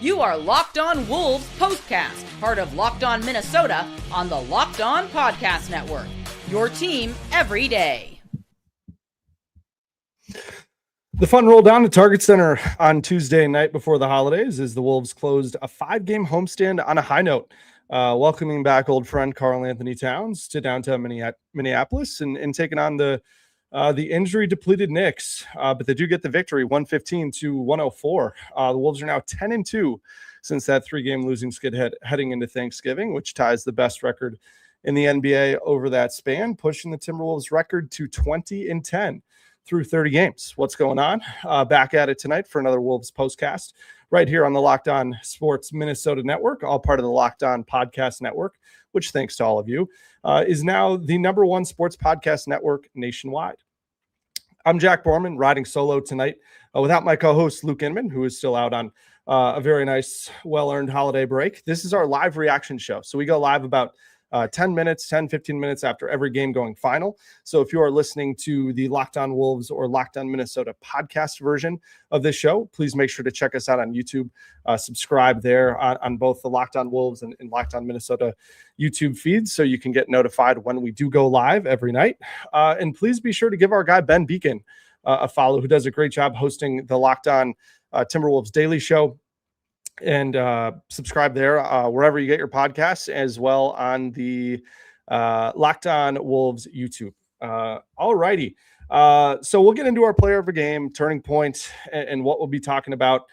You are Locked On Wolves POSTCAST, part of Locked On Minnesota on the Locked On Podcast Network. Your team every day. The fun rolled down to Target Center on Tuesday night before the holidays as the Wolves closed a 5-game homestand on a high note, welcoming back old friend Karl-Anthony Towns to downtown Minneapolis and taking on the injury-depleted Knicks. But they do get the victory, 115-104. The Wolves are now 10-2 since that 3-game losing skid heading into Thanksgiving, which ties the best record in the NBA over that span, pushing the Timberwolves record to 20-10 through 30 games. What's going on? Back at it tonight for another Wolves postcast right here on the Locked On Sports Minnesota Network, all part of the Locked On Podcast Network, which, thanks to all of you, is now the #1 sports podcast network nationwide. I'm Jack Borman, riding solo tonight without my co-host Luke Inman, who is still out on a very nice, well-earned holiday break. This is our live reaction show. So we go live about 15 minutes after every game going final. So if you are listening to the Locked On Wolves or Locked On Minnesota podcast version of this show, please make sure to check us out on YouTube. Subscribe there on both the Locked On Wolves and Locked On Minnesota YouTube feeds so you can get notified when we do go live every night. And please be sure to give our guy Ben Beacon a follow, who does a great job hosting the Locked On Timberwolves Daily Show. And subscribe there wherever you get your podcasts, as well on the Locked On Wolves YouTube. All righty. So we'll get into our player of the game, turning point, and what we'll be talking about.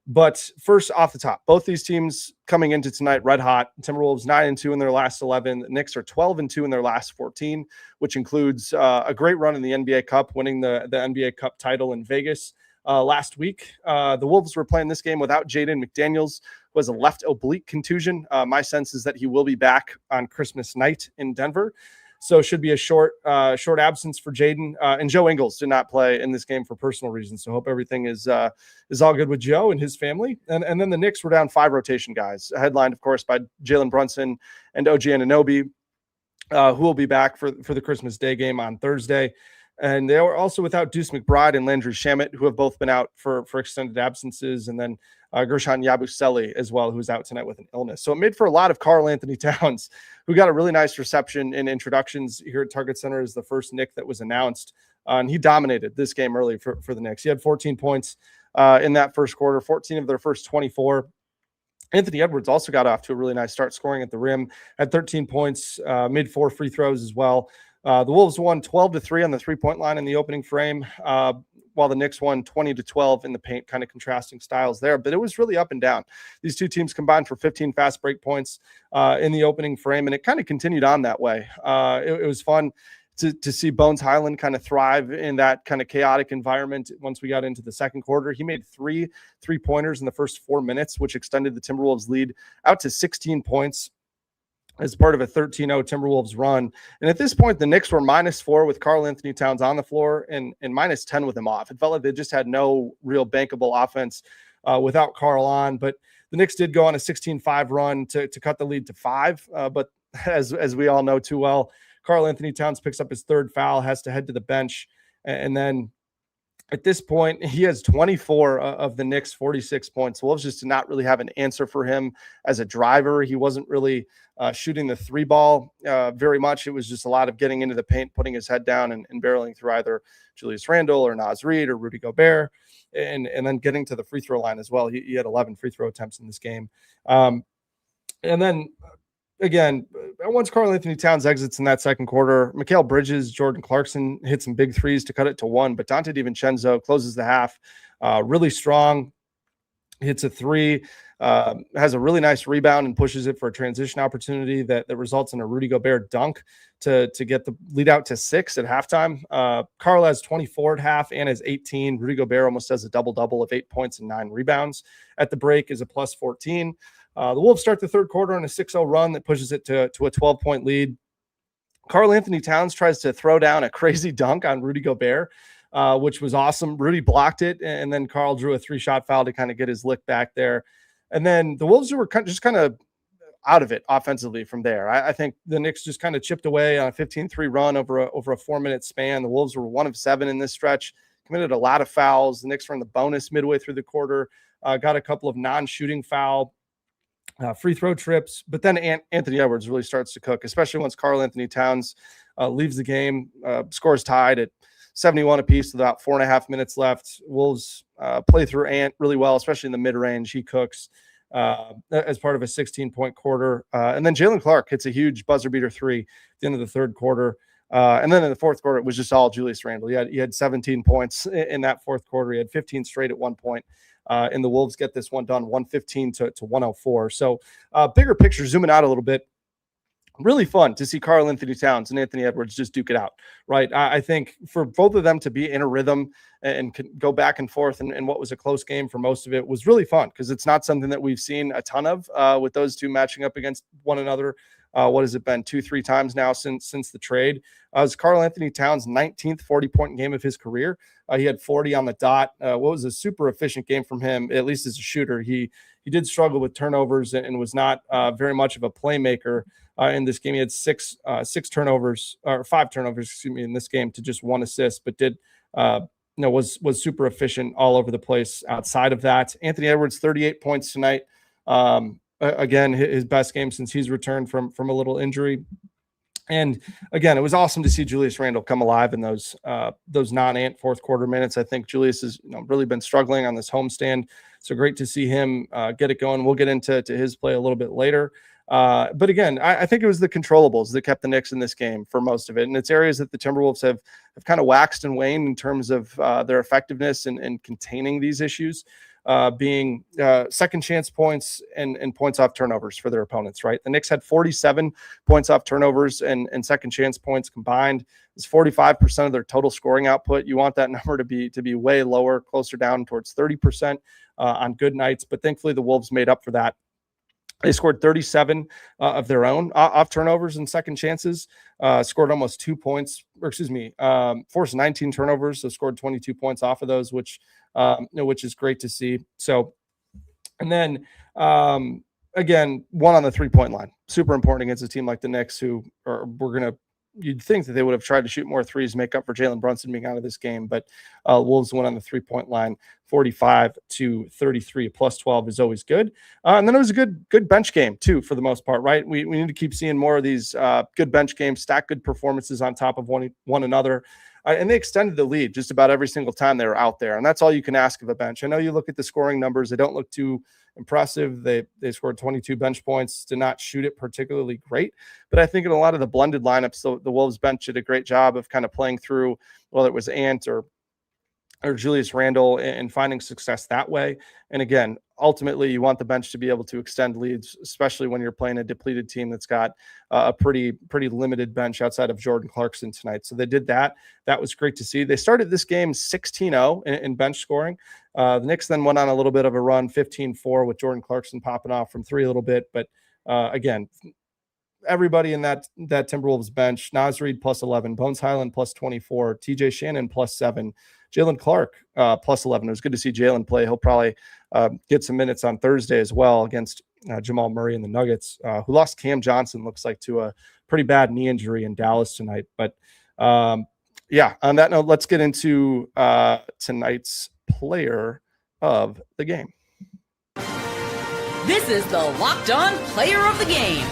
But first, off the top, both these teams coming into tonight red hot. Timberwolves 9-2 in their last 11. The Knicks are 12-2 in their last 14, which includes a great run in the NBA Cup, winning the NBA Cup title in Vegas last week. The Wolves were playing this game without Jaden McDaniels, who has a left oblique contusion. My sense is that he will be back on Christmas night in Denver. So it should be a short absence for Jaden. And Joe Ingles did not play in this game for personal reasons. So hope everything is all good with Joe and his family. And then the Knicks were down 5 rotation guys, headlined, of course, by Jalen Brunson and OG Anunoby, who will be back for the Christmas Day game on Thursday. And they were also without Deuce McBride and Landry Shamet, who have both been out for extended absences. And then Gershon Yabusele as well, who's out tonight with an illness. So it made for a lot of Karl-Anthony Towns, who got a really nice reception in introductions here at Target Center as the first Knick that was announced. And he dominated this game early for the Knicks. He had 14 points in that first quarter, 14 of their first 24. Anthony Edwards also got off to a really nice start, scoring at the rim, had 13 points, made 4 free throws as well. The Wolves won 12-3 on the three-point line in the opening frame, while the Knicks won 20-12 in the paint, kind of contrasting styles there. But it was really up and down. These two teams combined for 15 fast break points in the opening frame, and it kind of continued on that way. It was fun to see Bones Highland kind of thrive in that kind of chaotic environment once we got into the second quarter. He made 3 3-pointers in the first 4 minutes, which extended the Timberwolves lead out to 16 points. As part of a 13-0 Timberwolves run. And at this point, the Knicks were -4 with Karl-Anthony Towns on the floor and -10 with him off. It felt like they just had no real bankable offense without Karl on. But the Knicks did go on a 16-5 run to cut the lead to 5. But as we all know too well, Karl-Anthony Towns picks up his 3rd foul, has to head to the bench. And then at this point, he has 24 of the Knicks' 46 points. The Wolves just did not really have an answer for him as a driver. He wasn't really shooting the 3 ball very much. It was just a lot of getting into the paint, putting his head down and barreling through either Julius Randle or Naz Reid or Rudy Gobert, and then getting to the free throw line as well. He had 11 free throw attempts in this game. And then again, once Karl-Anthony Towns exits in that second quarter, Mikal Bridges, Jordan Clarkson hit some big threes to cut it to 1, but Dante DiVincenzo closes the half really strong, hits a 3, has a really nice rebound and pushes it for a transition opportunity that results in a Rudy Gobert dunk to get the lead out to 6 at halftime. Karl has 24 at half and has 18. Rudy Gobert almost has a double-double of 8 points and 9 rebounds. At the break is a plus 14. The Wolves start the third quarter on a 6-0 run that pushes it to a 12-point lead. Karl-Anthony Towns tries to throw down a crazy dunk on Rudy Gobert, which was awesome. Rudy blocked it, and then Karl drew a 3-shot foul to kind of get his lick back there. And then the Wolves were just kind of out of it offensively from there. I think the Knicks just kind of chipped away on a 15-3 run over a 4-minute span. The Wolves were 1 of 7 in this stretch, committed a lot of fouls. The Knicks were in the bonus midway through the quarter. got a couple of non-shooting foul free throw trips, but then Anthony Edwards really starts to cook, especially once Karl-Anthony Towns leaves the game. Scores tied at 71 apiece with about 4.5 minutes left. Wolves play through Ant really well, especially in the mid-range. He cooks as part of a 16-point quarter. And then Jalen Clark hits a huge buzzer beater three at the end of the third quarter. And then in the fourth quarter, it was just all Julius Randle. He had 17 points in that fourth quarter. He had 15 straight at one point. And the Wolves get this one done 115 to 104. So bigger picture, zooming out a little bit, really fun to see Karl-Anthony Towns and Anthony Edwards just duke it out, right? I think for both of them to be in a rhythm and go back and forth and what was a close game for most of it was really fun because it's not something that we've seen a ton of with those two matching up against one another. What has it been 2-3 times now since the trade? It was Karl-Anthony Towns' 19th 40-point game of his career. He had 40 on the dot. What was a super efficient game from him, at least as a shooter. He did struggle with turnovers and was not very much of a playmaker in this game. He had five turnovers, in this game to just one assist, but did was super efficient all over the place outside of that. Anthony Edwards, 38 points tonight. Again, his best game since he's returned from a little injury. And again, it was awesome to see Julius Randle come alive in those non-Ant fourth quarter minutes. I think Julius has really been struggling on this homestand. So great to see him get it going. We'll get into his play a little bit later. But again, I think it was the controllables that kept the Knicks in this game for most of it. And it's areas that the Timberwolves have kind of waxed and waned in terms of their effectiveness in containing these issues. Being second chance points and points off turnovers for their opponents, right? The Knicks had 47 points off turnovers and second chance points combined. It's 45% of their total scoring output. You want that number to be way lower, closer down towards 30% on good nights. But thankfully, the Wolves made up for that. They scored 37 of their own off turnovers and second chances, scored almost 2 points, forced 19 turnovers, so scored 22 points off of those, which is great to see. So, and then again, one on the 3-point line, super important against a team like the Knicks, who you'd think that they would have tried to shoot more threes, make up for Jalen Brunson being out of this game, but Wolves went on the 3-point line, 45-33, plus 12 is always good. And then it was a good bench game too, for the most part, right? We need to keep seeing more of these good bench games, stack good performances on top of one another. And they extended the lead just about every single time they were out there. And that's all you can ask of a bench. I know you look at the scoring numbers, they don't look too impressive. They scored 22 bench points, did not shoot it particularly great. But I think in a lot of the blended lineups, the Wolves bench did a great job of kind of playing through, whether it was Ant or Julius Randle, and finding success that way. And again, ultimately, you want the bench to be able to extend leads, especially when you're playing a depleted team that's got a pretty limited bench outside of Jordan Clarkson tonight. So they did that. That was great to see. They started this game 16-0 in bench scoring. The Knicks then went on a little bit of a run, 15-4, with Jordan Clarkson popping off from three a little bit. But again, everybody in that Timberwolves bench, Naz Reid plus 11, Bones Highland plus 24, TJ Shannon plus 7, Jalen Clark plus 11. It was good to see Jalen play. He'll probably get some minutes on Thursday as well against Jamal Murray and the Nuggets, who lost Cam Johnson, looks like, to a pretty bad knee injury in Dallas tonight. But yeah, on that note, let's get into tonight's player of the game. This is the Locked On Player of the Game.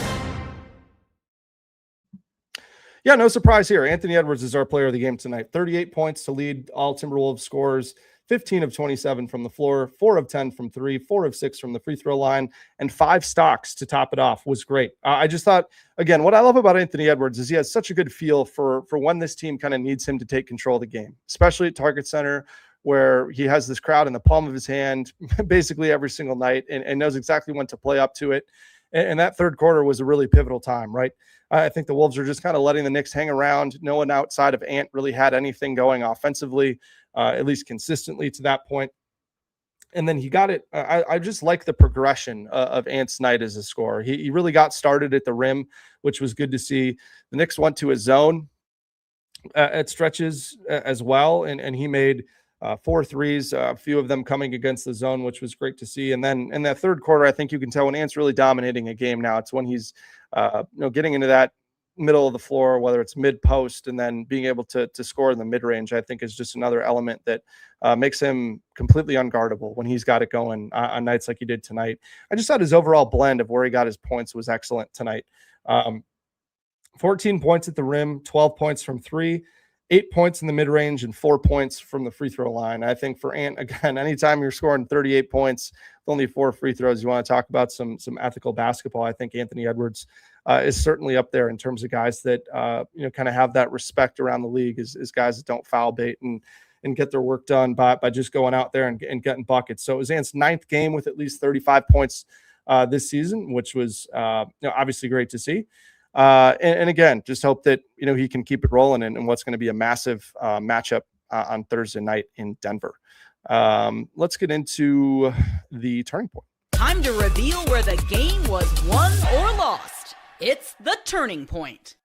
Yeah, no surprise here. Anthony Edwards is our player of the game tonight. 38 points to lead all Timberwolves scores, 15 of 27 from the floor, 4 of 10 from 3, 4 of 6 from the free throw line, and 5 stocks to top it off. Was great. I just thought, again, what I love about Anthony Edwards is he has such a good feel for when this team kind of needs him to take control of the game, especially at Target Center, where he has this crowd in the palm of his hand basically every single night and knows exactly when to play up to it. And that third quarter was a really pivotal time, right? I think the Wolves are just kind of letting the Knicks hang around. No one outside of Ant really had anything going offensively, at least consistently to that point. And then he got it. I just like the progression of Ant's night as a scorer. He really got started at the rim, which was good to see. The Knicks went to a zone at stretches as well, and he made 4 threes, a few of them coming against the zone, which was great to see. And then in that third quarter, I think you can tell when Ant's really dominating a game now. It's when he's getting into that middle of the floor, whether it's mid post, and then being able to score in the mid range, I think is just another element that makes him completely unguardable when he's got it going on nights like he did tonight. I just thought his overall blend of where he got his points was excellent tonight. 14 points at the rim, 12 points from three, 8 points in the mid range, and 4 points from the free throw line. I think for Ant, again, anytime you're scoring 38 points with only 4 free throws, you want to talk about some ethical basketball. I think Anthony Edwards is certainly up there in terms of guys that kind of have that respect around the league, is guys that don't foul bait and get their work done by just going out there and getting buckets. So it was Ant's 9th game with at least 35 points this season, which was obviously great to see. And again, just hope that he can keep it rolling in what's going to be a massive matchup on Thursday night in Denver. Let's get into the turning point. Time to reveal where the game was won or lost. It's the turning point.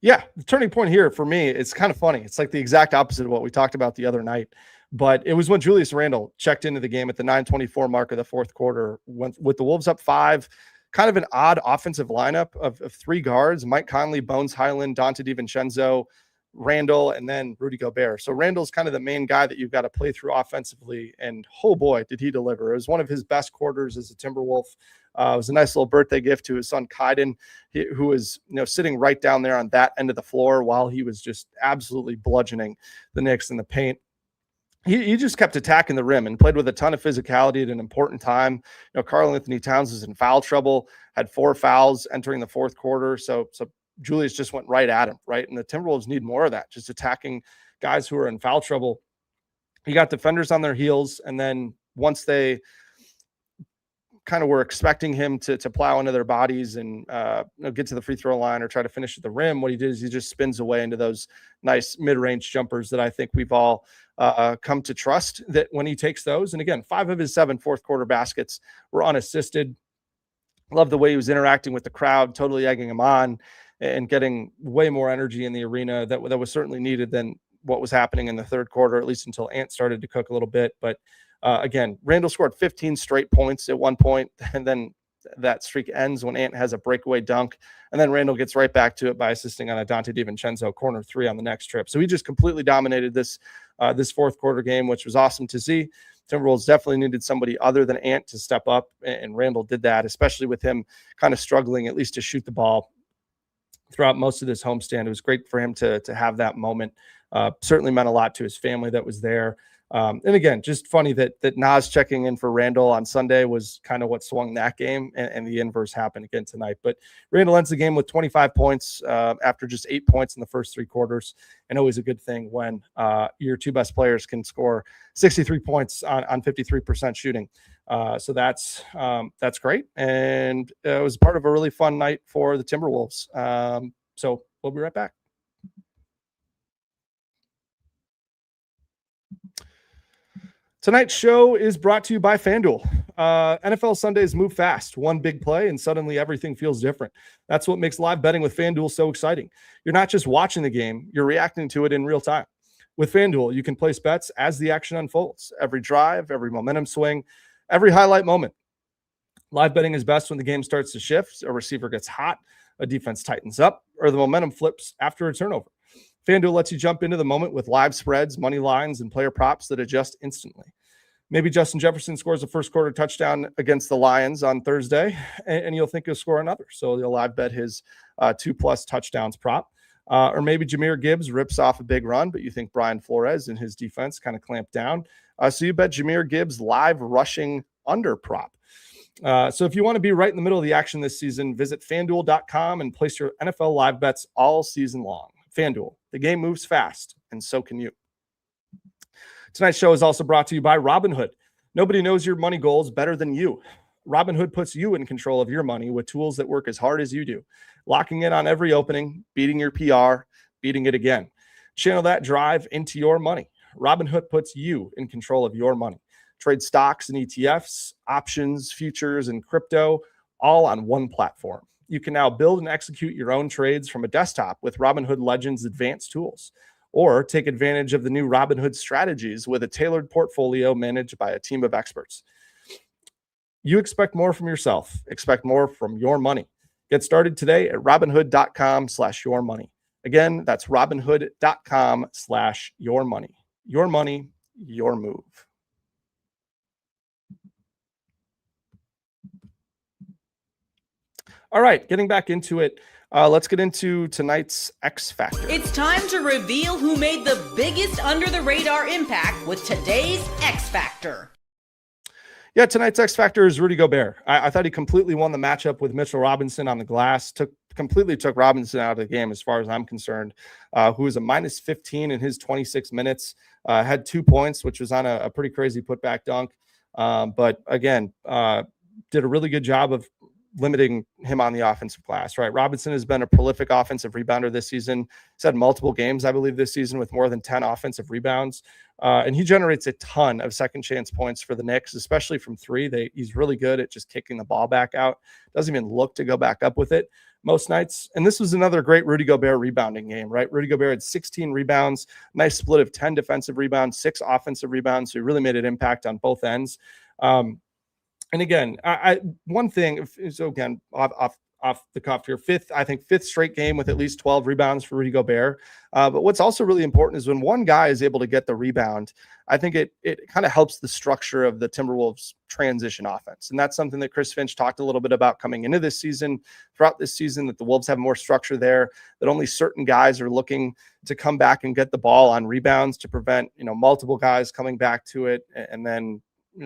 Yeah, the turning point here for me, it's kind of funny. It's like the exact opposite of what we talked about the other night. But it was when Julius Randle checked into the game at the 9:24 mark of the fourth quarter, with the Wolves up 5. Kind of an odd offensive lineup of 3 guards: Mike Conley, Bones Highland, Dante DiVincenzo, Randle, and then Rudy Gobert. So Randle's kind of the main guy that you've got to play through offensively. And oh boy, did he deliver. It was one of his best quarters as a Timberwolf. It was a nice little birthday gift to his son, Kaiden, who was sitting right down there on that end of the floor while he was just absolutely bludgeoning the Knicks in the paint. He just kept attacking the rim and played with a ton of physicality at an important time. Karl-Anthony Towns was in foul trouble, had 4 fouls entering the fourth quarter. So Julius just went right at him, right? And the Timberwolves need more of that, just attacking guys who are in foul trouble. You got defenders on their heels, and then once they kind of were expecting him to plow into their bodies and get to the free throw line or try to finish at the rim, what he did is he just spins away into those nice mid-range jumpers that I think we've all come to trust, that when he takes those. And again, 5 of his 7 fourth quarter baskets were unassisted. Love the way he was interacting with the crowd, totally egging him on and getting way more energy in the arena that was certainly needed than what was happening in the third quarter, at least until Ant started to cook a little bit. But again, Randle scored 15 straight points at one point, and then that streak ends when Ant has a breakaway dunk, and then Randle gets right back to it by assisting on a Dante DiVincenzo corner 3 on the next trip. So he just completely dominated this fourth quarter game, which was awesome to see. Timberwolves definitely needed somebody other than Ant to step up, and Randle did that, especially with him kind of struggling at least to shoot the ball throughout most of this homestand. It was great for him to have that moment. Certainly meant a lot to his family that was there. And again, just funny that Nas checking in for Randle on Sunday was kind of what swung that game, and the inverse happened again tonight. But Randle ends the game with 25 points after just 8 points in the first 3 quarters, and always a good thing when your 2 best players can score 63 points on 53% shooting. So that's great, and it was part of a really fun night for the Timberwolves. So we'll be right back. Tonight's show is brought to you by FanDuel. NFL Sundays move fast. One big play, and suddenly everything feels different. That's what makes live betting with FanDuel so exciting. You're not just watching the game, you're reacting to it in real time. With FanDuel, you can place bets as the action unfolds. Every drive, every momentum swing, every highlight moment. Live betting is best when the game starts to shift, a receiver gets hot, a defense tightens up, or the momentum flips after a turnover. FanDuel lets you jump into the moment with live spreads, money lines, and player props that adjust instantly. Maybe Justin Jefferson scores a first quarter touchdown against the Lions on Thursday, and you'll think he'll score another. So you'll live bet his 2+ touchdowns prop. Or maybe Jahmyr Gibbs rips off a big run, but you think Brian Flores and his defense kind of clamp down. So you bet Jahmyr Gibbs live rushing under prop. So if you want to be right in the middle of the action this season, visit FanDuel.com and place your NFL live bets all season long. FanDuel, the game moves fast, and so can you. Tonight's show is also brought to you by Robinhood. Nobody knows your money goals better than you. Robinhood puts you in control of your money with tools that work as hard as you do, locking in on every opening, beating your PR, beating it again. Channel that drive into your money. Robinhood puts you in control of your money. Trade stocks and ETFs, options, futures, and crypto, all on one platform. You can now build and execute your own trades from a desktop with Robinhood Legends advanced tools, or take advantage of the new Robinhood strategies with a tailored portfolio managed by a team of experts. You expect more from yourself. Expect more from your money. Get started today at robinhood.com/yourmoney. Again, that's robinhood.com/yourmoney. Your money, your move. All right, getting back into it. Let's get into tonight's X Factor. It's time to reveal who made the biggest under-the-radar impact with today's X Factor. Yeah, tonight's X Factor is Rudy Gobert. I thought he completely won the matchup with Mitchell Robinson on the glass. Completely took Robinson out of the game as far as I'm concerned, who was a minus 15 in his 26 minutes, had 2 points, which was on a pretty crazy putback dunk. But again, did a really good job of limiting him on the offensive glass, right? Robinson has been a prolific offensive rebounder this season. He's had multiple games, I believe, this season with more than 10 offensive rebounds. And he generates a ton of second chance points for the Knicks, especially from three. He's really good at just kicking the ball back out. Doesn't even look to go back up with it most nights. And this was another great Rudy Gobert rebounding game, right? Rudy Gobert had 16 rebounds, nice split of 10 defensive rebounds, 6 offensive rebounds. So he really made an impact on both ends. And again, one thing is, again, off the cuff here, fifth straight game with at least 12 rebounds for Rudy Gobert. But what's also really important is when one guy is able to get the rebound, I think it kind of helps the structure of the Timberwolves transition offense. And that's something that Chris Finch talked a little bit about coming into this season, throughout this season, that the Wolves have more structure there, that only certain guys are looking to come back and get the ball on rebounds to prevent, multiple guys coming back to it and then,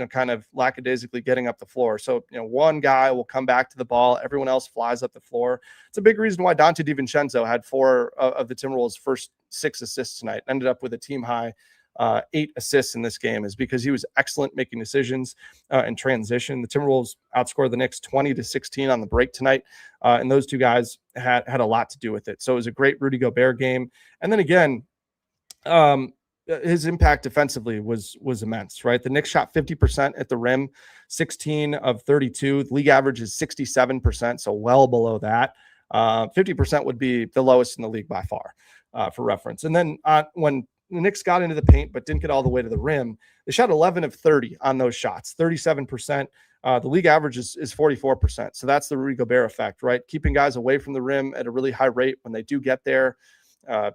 kind of lackadaisically getting up the floor. So, one guy will come back to the ball. Everyone else flies up the floor. It's a big reason why Dante DiVincenzo had 4 of the Timberwolves' first 6 assists tonight, ended up with a team high 8 assists in this game, is because he was excellent making decisions in transition. The Timberwolves outscored the Knicks 20-16 on the break tonight. And those two guys had a lot to do with it. So it was a great Rudy Gobert game. And then again, his impact defensively was immense, right? The Knicks shot 50% at the rim, 16 of 32. The league average is 67%, so well below that. 50% would be the lowest in the league by far, for reference. And then when the Knicks got into the paint but didn't get all the way to the rim, they shot 11 of 30 on those shots, 37%. The league average is 44%. So that's the Rudy Gobert effect, right? Keeping guys away from the rim at a really high rate when they do get there.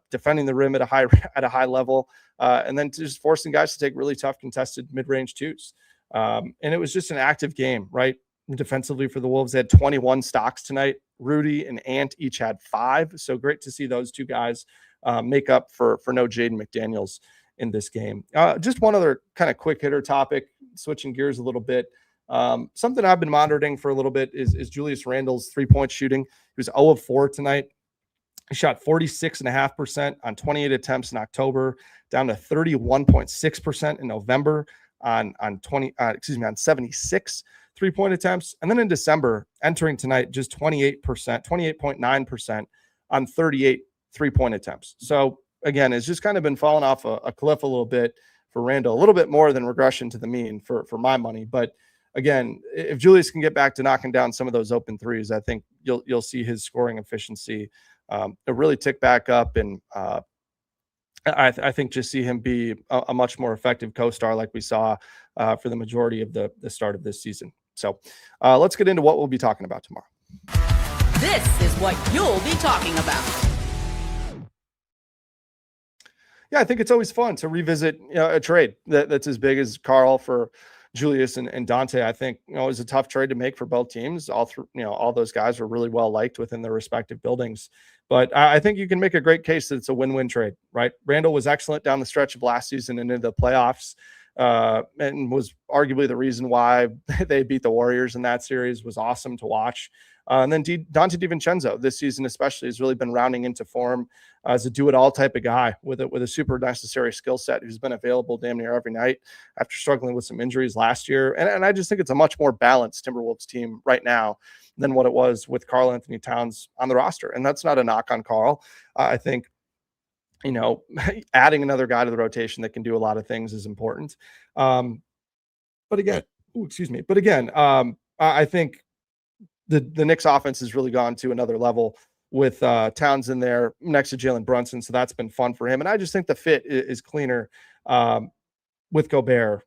Defending the rim at a high level, and then just forcing guys to take really tough contested mid-range twos. And it was just an active game, right? Defensively for the Wolves, they had 21 stocks tonight. Rudy and Ant each had 5. So great to see those two guys make up for no Jaden McDaniels in this game. Just one other kind of quick hitter topic, switching gears a little bit. Something I've been monitoring for a little bit is Julius Randle's 3-point shooting. He was 0 of 4 tonight. He shot 46.5% on 28 attempts in October, down to 31.6% in November on 76 3-point attempts. And then in December, entering tonight, just 28.9% on 38 3-point attempts. So again, it's just kind of been falling off a cliff a little bit for Randle, a little bit more than regression to the mean for my money. But again, if Julius can get back to knocking down some of those open threes, I think you'll see his scoring efficiency really tick back up, and I think just see him be a much more effective co-star like we saw for the majority of the start of this season. So let's get into what we'll be talking about tomorrow. This is what you'll be talking about. Yeah, I think it's always fun to revisit a trade that's as big as Karl for Julius and Dante. I think it was a tough trade to make for both teams. All those guys were really well liked within their respective buildings. But I think you can make a great case that it's a win-win trade, right? Randle was excellent down the stretch of last season and into the playoffs, and was arguably the reason why they beat the Warriors in that series. Was awesome to watch. And then Dante DiVincenzo this season especially has really been rounding into form as a do-it-all type of guy with a super necessary skill set who's been available damn near every night after struggling with some injuries last year. And I just think it's a much more balanced Timberwolves team right now than what it was with Karl-Anthony Towns on the roster. And that's not a knock on Karl. I think, adding another guy to the rotation that can do a lot of things is important. But again, I think the Knicks offense has really gone to another level with Towns in there next to Jalen Brunson. So that's been fun for him. And I just think the fit is cleaner with Gobert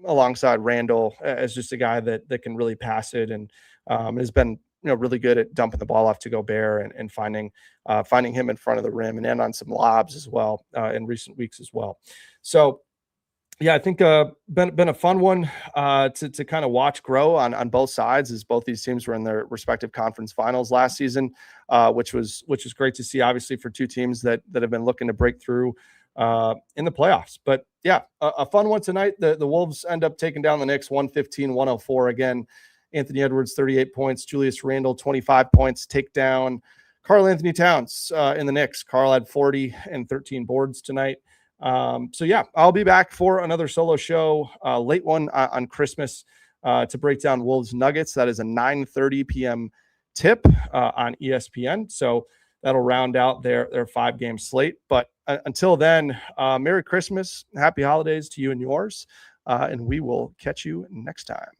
alongside Randle as just a guy that can really pass it and has been really good at dumping the ball off to Gobert and finding him in front of the rim and on some lobs as well in recent weeks as well. So yeah, I think been a fun one to kind of watch grow on both sides, as both these teams were in their respective conference finals last season, which was great to see, obviously, for two teams that have been looking to break through in the playoffs. But yeah, a fun one tonight. The Wolves end up taking down the Knicks 115-104. Again, Anthony Edwards 38 points, Julius Randle 25 points, take down Karl-Anthony Towns in the Knicks. Karl had 40 and 13 boards tonight. So yeah, I'll be back for another solo show, late one on Christmas, to break down Wolves Nuggets. That is a 9:30 p.m. tip on ESPN. So that'll round out their 5-game slate. But until then, Merry Christmas, Happy Holidays to you and yours, and we will catch you next time.